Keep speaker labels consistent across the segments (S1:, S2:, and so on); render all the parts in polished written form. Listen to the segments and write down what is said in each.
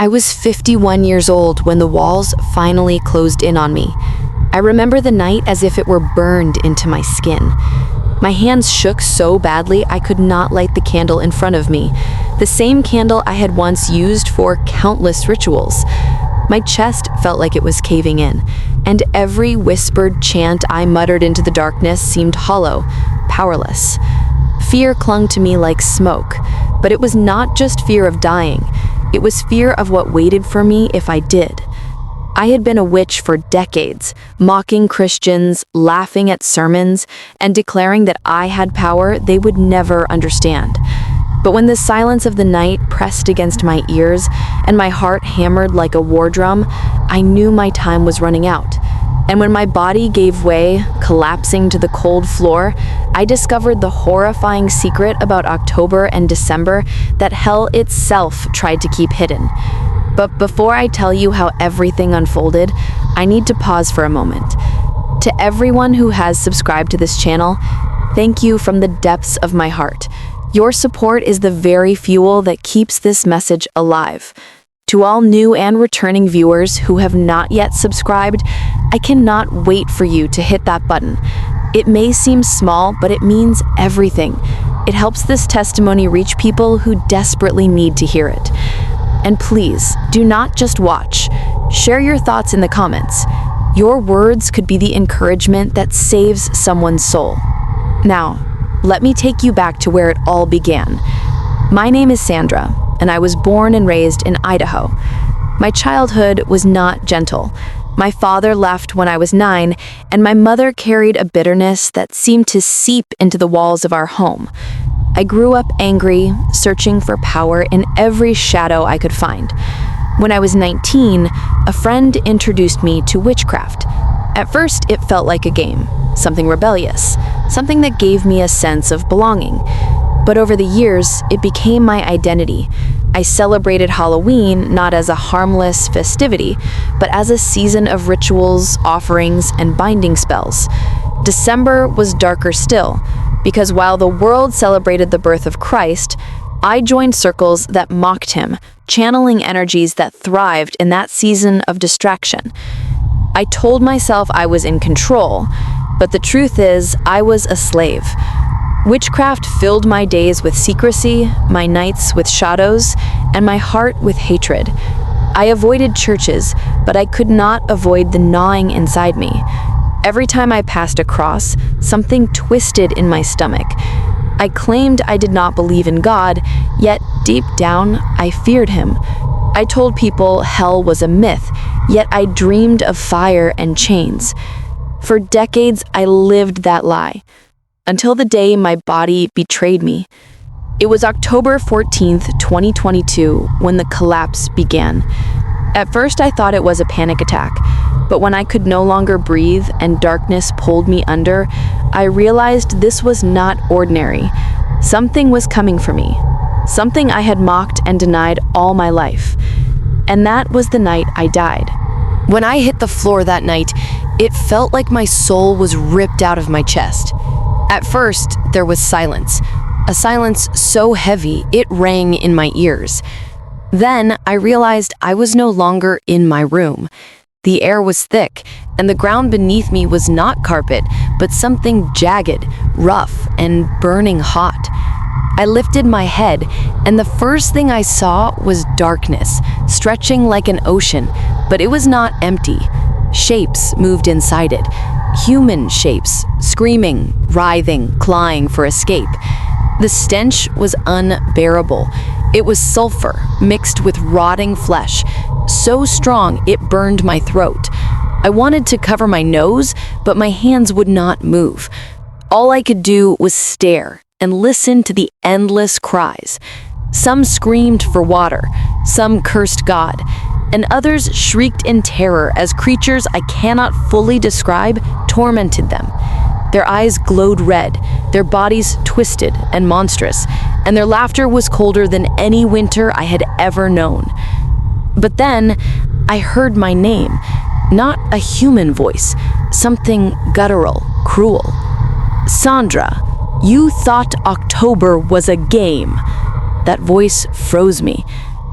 S1: I was 51 years old when the walls finally closed in on me. I remember the night as if it were burned into my skin. My hands shook so badly I could not light the candle in front of me, the same candle I had once used for countless rituals. My chest felt like it was caving in, and every whispered chant I muttered into the darkness seemed hollow, powerless. Fear clung to me like smoke, but it was not just fear of dying. It was fear of what waited for me if I did. I had been a witch for decades, mocking Christians, laughing at sermons, and declaring that I had power they would never understand. But when the silence of the night pressed against my ears and my heart hammered like a war drum, I knew my time was running out. And when my body gave way, collapsing to the cold floor, I discovered the horrifying secret about October and December that hell itself tried to keep hidden. But before I tell you how everything unfolded, I need to pause for a moment. To everyone who has subscribed to this channel, thank you from the depths of my heart. Your support is the very fuel that keeps this message alive. To all new and returning viewers who have not yet subscribed, I cannot wait for you to hit that button. It may seem small, but it means everything. It helps this testimony reach people who desperately need to hear it. And please, do not just watch. Share your thoughts in the comments. Your words could be the encouragement that saves someone's soul. Now, let me take you back to where it all began. My name is Sandra, and I was born and raised in Idaho. My childhood was not gentle. My father left when I was 9, and my mother carried a bitterness that seemed to seep into the walls of our home. I grew up angry, searching for power in every shadow I could find. When I was 19, a friend introduced me to witchcraft. At first, it felt like a game, something rebellious, something that gave me a sense of belonging. But over the years, it became my identity. I celebrated Halloween not as a harmless festivity, but as a season of rituals, offerings, and binding spells. December was darker still, because while the world celebrated the birth of Christ, I joined circles that mocked him, channeling energies that thrived in that season of distraction. I told myself I was in control, but the truth is, I was a slave. Witchcraft filled my days with secrecy, my nights with shadows, and my heart with hatred. I avoided churches, but I could not avoid the gnawing inside me. Every time I passed a cross, something twisted in my stomach. I claimed I did not believe in God, yet deep down, I feared him. I told people hell was a myth, yet I dreamed of fire and chains. For decades, I lived that lie, until the day my body betrayed me. It was October 14th, 2022, when the collapse began. At first, I thought it was a panic attack, but when I could no longer breathe and darkness pulled me under, I realized this was not ordinary. Something was coming for me, something I had mocked and denied all my life. And that was the night I died. When I hit the floor that night, it felt like my soul was ripped out of my chest. At first, there was silence, a silence so heavy it rang in my ears. Then I realized I was no longer in my room. The air was thick, and the ground beneath me was not carpet, but something jagged, rough, and burning hot. I lifted my head, and the first thing I saw was darkness, stretching like an ocean, but it was not empty. Shapes moved inside it, human shapes, screaming, writhing, clawing for escape. The stench was unbearable. It was sulfur mixed with rotting flesh, so strong it burned my throat. I wanted to cover my nose, but my hands would not move. All I could do was stare and listen to the endless cries. Some screamed for water, some cursed God, and others shrieked in terror as creatures I cannot fully describe tormented them. Their eyes glowed red, their bodies twisted and monstrous, and their laughter was colder than any winter I had ever known. But then, I heard my name, not a human voice, something guttural, cruel. Sandra, you thought October was a game. That voice froze me.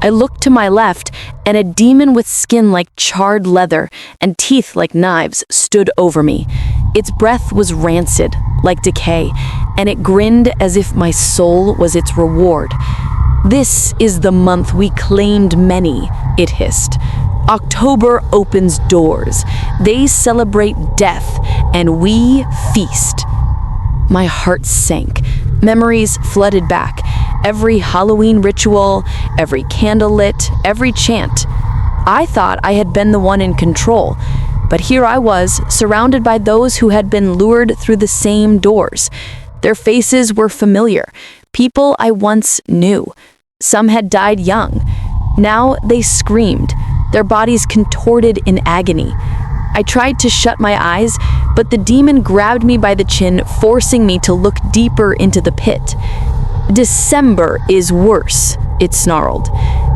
S1: I looked to my left, and a demon with skin like charred leather and teeth like knives stood over me. Its breath was rancid, like decay, and it grinned as if my soul was its reward. "This is the month we claimed many," it hissed. "October opens doors. They celebrate death, and we feast." My heart sank. Memories flooded back. Every Halloween ritual, every candle lit, every chant. I thought I had been the one in control, but here I was, surrounded by those who had been lured through the same doors. Their faces were familiar, people I once knew. Some had died young. Now they screamed, their bodies contorted in agony. I tried to shut my eyes, but the demon grabbed me by the chin, forcing me to look deeper into the pit. "December is worse," it snarled.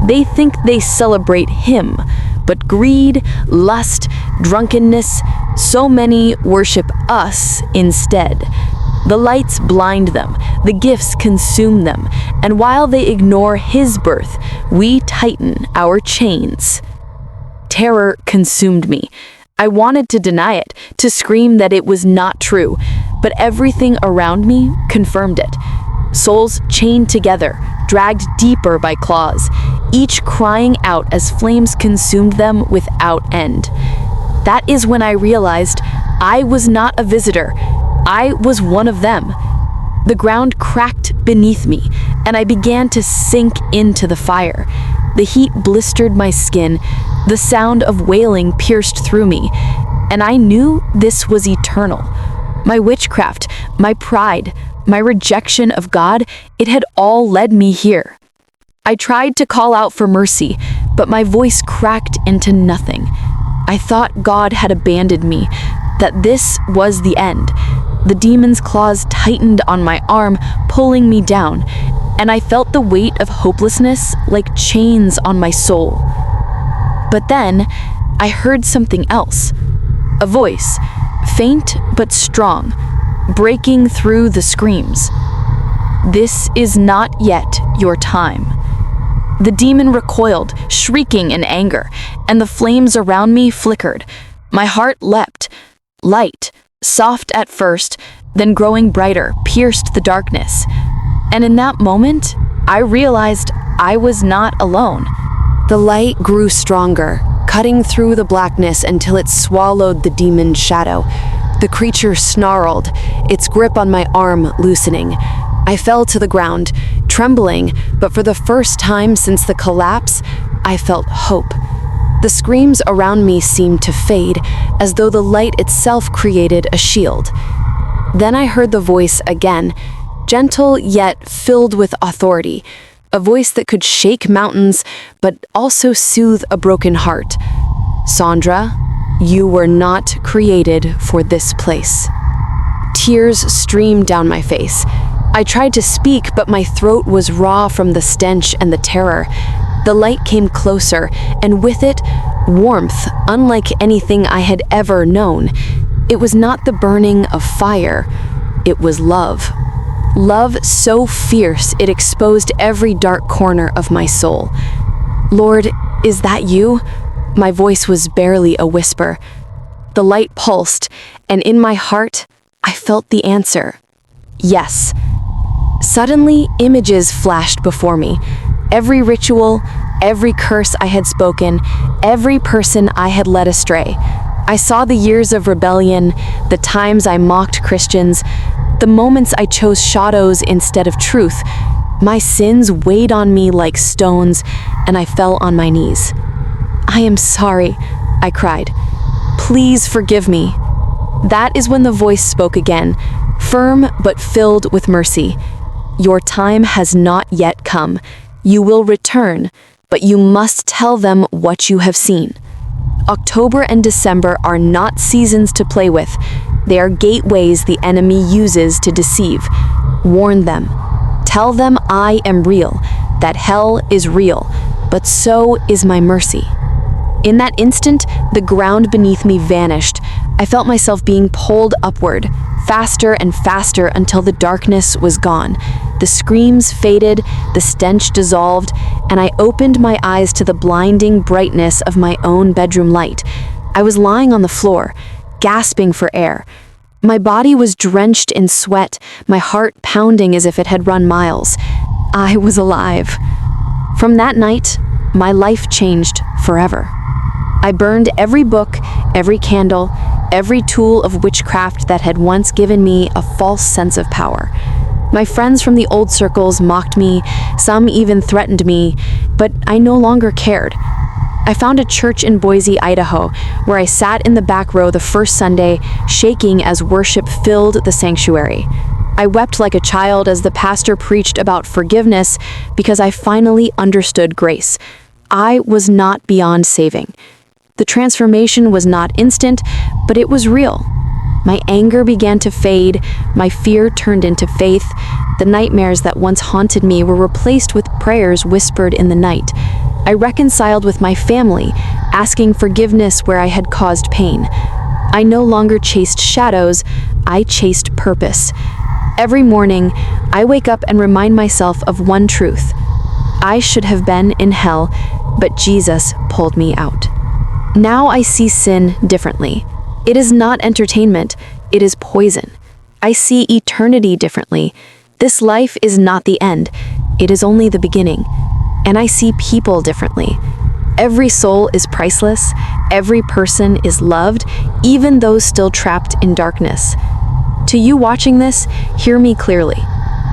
S1: "They think they celebrate him, but greed, lust, drunkenness, so many worship us instead. The lights blind them, the gifts consume them, and while they ignore his birth, we tighten our chains." Terror consumed me. I wanted to deny it, to scream that it was not true, but everything around me confirmed it. Souls chained together, dragged deeper by claws, each crying out as flames consumed them without end. That is when I realized I was not a visitor. I was one of them. The ground cracked beneath me, and I began to sink into the fire. The heat blistered my skin, the sound of wailing pierced through me, and I knew this was eternal. My witchcraft, my pride, my rejection of God, it had all led me here. I tried to call out for mercy, but my voice cracked into nothing. I thought God had abandoned me, that this was the end. The demon's claws tightened on my arm, pulling me down, and I felt the weight of hopelessness like chains on my soul. But then, I heard something else. A voice, faint but strong, breaking through the screams. "This is not yet your time." The demon recoiled, shrieking in anger, and the flames around me flickered. My heart leapt. Light, soft at first, then growing brighter, pierced the darkness. And in that moment, I realized I was not alone. The light grew stronger, cutting through the blackness until it swallowed the demon's shadow. The creature snarled, its grip on my arm loosening. I fell to the ground, trembling, but for the first time since the collapse, I felt hope. The screams around me seemed to fade, as though the light itself created a shield. Then I heard the voice again, gentle yet filled with authority, a voice that could shake mountains but also soothe a broken heart. "Sandra, you were not created for this place." Tears streamed down my face. I tried to speak, but my throat was raw from the stench and the terror. The light came closer, and with it, warmth unlike anything I had ever known. It was not the burning of fire, it was love. Love so fierce it exposed every dark corner of my soul. "Lord, is that you?" My voice was barely a whisper. The light pulsed, and in my heart, I felt the answer. Yes. Suddenly, images flashed before me. Every ritual, every curse I had spoken, every person I had led astray. I saw the years of rebellion, the times I mocked Christians, the moments I chose shadows instead of truth. My sins weighed on me like stones, and I fell on my knees. "I am sorry," I cried. "Please forgive me." That is when the voice spoke again, firm but filled with mercy. "Your time has not yet come. You will return, but you must tell them what you have seen." October and December are not seasons to play with. They are gateways the enemy uses to deceive. Warn them. Tell them I am real, that hell is real, but so is my mercy. In that instant, the ground beneath me vanished. I felt myself being pulled upward, faster and faster until the darkness was gone. The screams faded, the stench dissolved, and I opened my eyes to the blinding brightness of my own bedroom light. I was lying on the floor, gasping for air. My body was drenched in sweat, my heart pounding as if it had run miles. I was alive. From that night, my life changed forever. I burned every book, every candle, every tool of witchcraft that had once given me a false sense of power. My friends from the old circles mocked me, some even threatened me, but I no longer cared. I found a church in Boise, Idaho, where I sat in the back row the first Sunday, shaking as worship filled the sanctuary. I wept like a child as the pastor preached about forgiveness because I finally understood grace. I was not beyond saving. The transformation was not instant, but it was real. My anger began to fade, my fear turned into faith. The nightmares that once haunted me were replaced with prayers whispered in the night. I reconciled with my family, asking forgiveness where I had caused pain. I no longer chased shadows, I chased purpose. Every morning, I wake up and remind myself of one truth. I should have been in hell, but Jesus pulled me out. Now I see sin differently. It is not entertainment, it is poison. I see eternity differently. This life is not the end, it is only the beginning. And I see people differently. Every soul is priceless, every person is loved, even those still trapped in darkness. To you watching this, hear me clearly.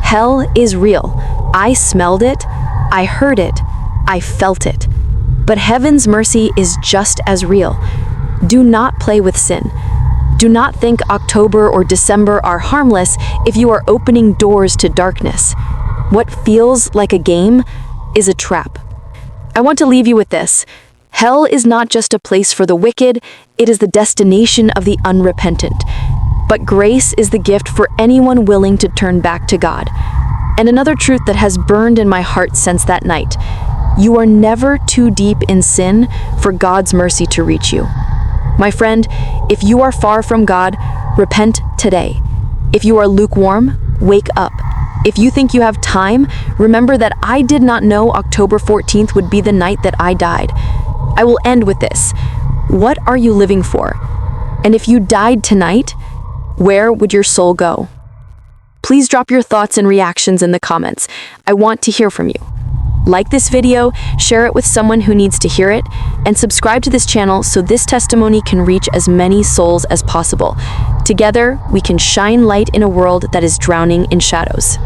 S1: Hell is real. I smelled it, I heard it, I felt it. But heaven's mercy is just as real. Do not play with sin. Do not think October or December are harmless if you are opening doors to darkness. What feels like a game is a trap. I want to leave you with this. Hell is not just a place for the wicked, it is the destination of the unrepentant. But grace is the gift for anyone willing to turn back to God. And another truth that has burned in my heart since that night: you are never too deep in sin for God's mercy to reach you. My friend, if you are far from God, repent today. If you are lukewarm, wake up. If you think you have time, remember that I did not know October 14th would be the night that I died. I will end with this. What are you living for? And if you died tonight, where would your soul go? Please drop your thoughts and reactions in the comments. I want to hear from you. Like this video, share it with someone who needs to hear it, and subscribe to this channel so this testimony can reach as many souls as possible. Together, we can shine light in a world that is drowning in shadows.